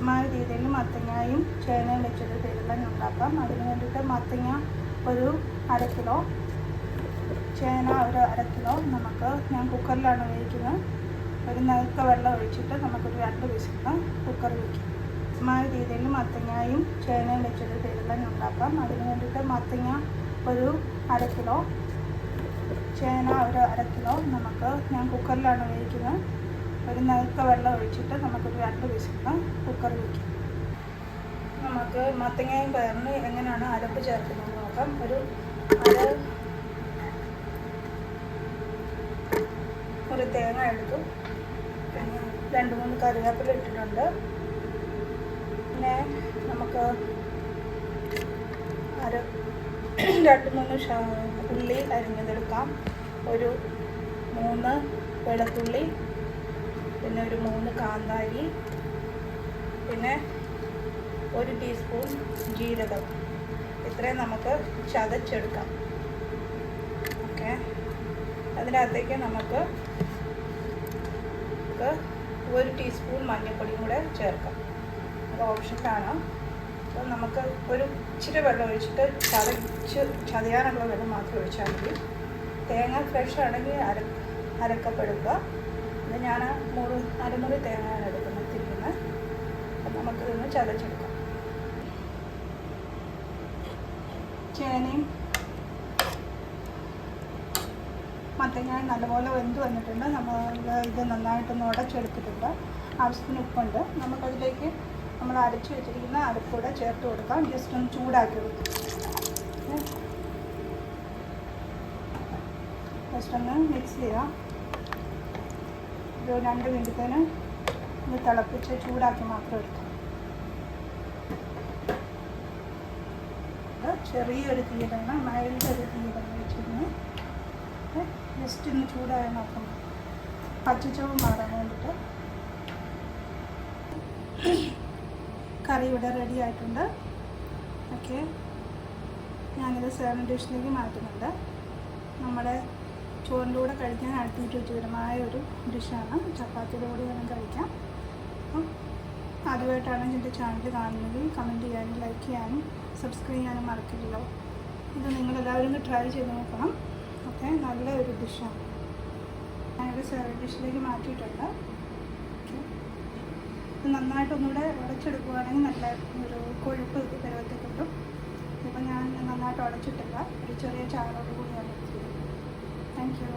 വ്യത്യസ്തമായ രീതിയിൽ മത്തങ്ങയും ചേനയും വെച്ചൊരു പേരെല്ലാം ഉണ്ടാക്കാം. അതിന് വേണ്ടിയിട്ട് മത്തങ്ങ ഒരു 1/2 കിലോ, ചേന ഒരു 1/2 കിലോ ഞാൻ കുക്കറിലാണ് വേവിക്കുന്നത്. ഒരു നേരത്തെ വെള്ളം ഒഴിച്ചിട്ട് നമുക്കൊരു 2 വിസിൽ കുക്കർ വയ്ക്കാം. വ്യത്യസ്തമായ രീതിയിൽ മത്തങ്ങയും ചേനയും വെച്ചൊരു പേരെല്ലാം ഉണ്ടാക്കാം. അതിന് വേണ്ടിയിട്ട് മത്തങ്ങ ഒരു 1/2 കിലോ, ചേന ഒരു 1/2 കിലോ ഞാൻ കുക്കറിലാണ് വേവിക്കുന്നത്. ഒരു നേരത്തെ വെള്ളം ഒഴിച്ചിട്ട് നമുക്കൊരു 2 വിസിൽ കുക്കർ വയ്ക്കാം. നമുക്ക് മത്തങ്ങയും പയറിന് എങ്ങനെയാണ് അരപ്പ് ചേർക്കുന്നത് നോക്കാം. ഒരു തേങ്ങ എടുത്തു, പിന്നെ 2-3 കറിവേപ്പില ഇട്ടിട്ടുണ്ട്. പിന്നെ നമുക്ക് 2-3 ഉള്ളി അരിഞ്ഞതെടുക്കാം. ഒരു 3 വെളുത്തുള്ളി, പിന്നെ ഒരു 3 കാന്താരി, പിന്നെ 1 ടീസ്പൂൺ ജീരകം. ഇത്രയും നമുക്ക് ചതച്ചെടുക്കാം. ഓക്കെ, അതിനകത്തേക്ക് നമുക്ക് 1 ടീസ്പൂൺ മഞ്ഞൾപ്പൊടിയും കൂടെ ചേർക്കാം. അത് ഓപ്ഷനിലാണ്. അപ്പോൾ നമുക്ക് ഒരു ഇച്ചിരി വെള്ളം ഒഴിച്ചിട്ട് ചതയാനുള്ള വെള്ളം മാത്രം ഒഴിച്ചാൽ മതി. തേങ്ങ ഫ്രഷ് ആണെങ്കിൽ അരക്കപ്പെടുക. ഇത് ഞാൻ അരമുറി തേങ്ങയാണ് തിരിക്കുന്നത്. അപ്പം നമുക്കിതൊന്ന് ചതച്ചെടുക്കാം. ചേനയും മത്തങ്ങയും നല്ലപോലെ വെന്ത് വന്നിട്ടുണ്ട്. നമ്മൾ ഇത് നന്നായിട്ടൊന്ന് ഉടച്ചെടുത്തിട്ടുണ്ട്. ആവശ്യത്തിന് ഉപ്പുണ്ട്. നമുക്കതിലേക്ക് നമ്മൾ അരച്ച് വെച്ചിരിക്കുന്ന അരപ്പൂടെ ചേർത്ത് കൊടുക്കാം. ജസ്റ്റ് ഒന്ന് ചൂടാക്കി കൊടുക്കാം. ജസ്റ്റ് ഒന്ന് മിക്സ് ചെയ്യാം. ഒരു 2 മിനിറ്റത്തിന് ഒന്ന് തിളപ്പിച്ച് ചൂടാക്കി മാത്രം എടുക്കാം. ചെറിയൊരു തീയിലാണ്, മൈൽഡ് ഒരു തീയിലാണ് വെച്ചിരുന്നത്. ജസ്റ്റ് ഒന്ന് ചൂടായി നോക്കണം, പച്ചച്ചവും മാറാൻ വേണ്ടിയിട്ട്. കറി ഇവിടെ റെഡി ആയിട്ടുണ്ട്. ഓക്കെ, ഞാനിത് സെർവിങ് ഡിഷിലേക്ക് മാറ്റുന്നുണ്ട്. നമ്മുടെ ചോറിൻ്റെ കൂടെ കഴിക്കാൻ രുചികരമായ ഒരു ഡിഷാണ്. ചപ്പാത്തിയുടെ കൂടെ വേണം കഴിക്കാം. അപ്പം ആദ്യമായിട്ടാണ് എൻ്റെ ചാനൽ കാണുന്നത്, കമൻറ്റ് ചെയ്യാനും ലൈക്ക് ചെയ്യാനും സബ്സ്ക്രൈബ് ചെയ്യാനും മറക്കില്ലല്ലോ. ഇത് നിങ്ങളെല്ലാവരും ട്രൈ ചെയ്ത് നോക്കണം. ഓക്കെ, നല്ല ഒരു ഡിഷാണ്. ഞാനൊരു സെർവിങ് ഡിഷിലേക്ക് മാറ്റിയിട്ടുണ്ട്. ഓക്കെ, ഇത് നന്നായിട്ടൊന്നുകൂടെ ഉടച്ചെടുക്കുകയാണെങ്കിൽ നല്ല ഒരു കൊഴുപ്പ് പരുവത്തിൽ കിട്ടും. ഇപ്പം ഞാൻ നന്നായിട്ട് ഉടച്ചിട്ടില്ല, ഒരു ചെറിയ ചാറോട് കൂടിയാണ്. Thank you.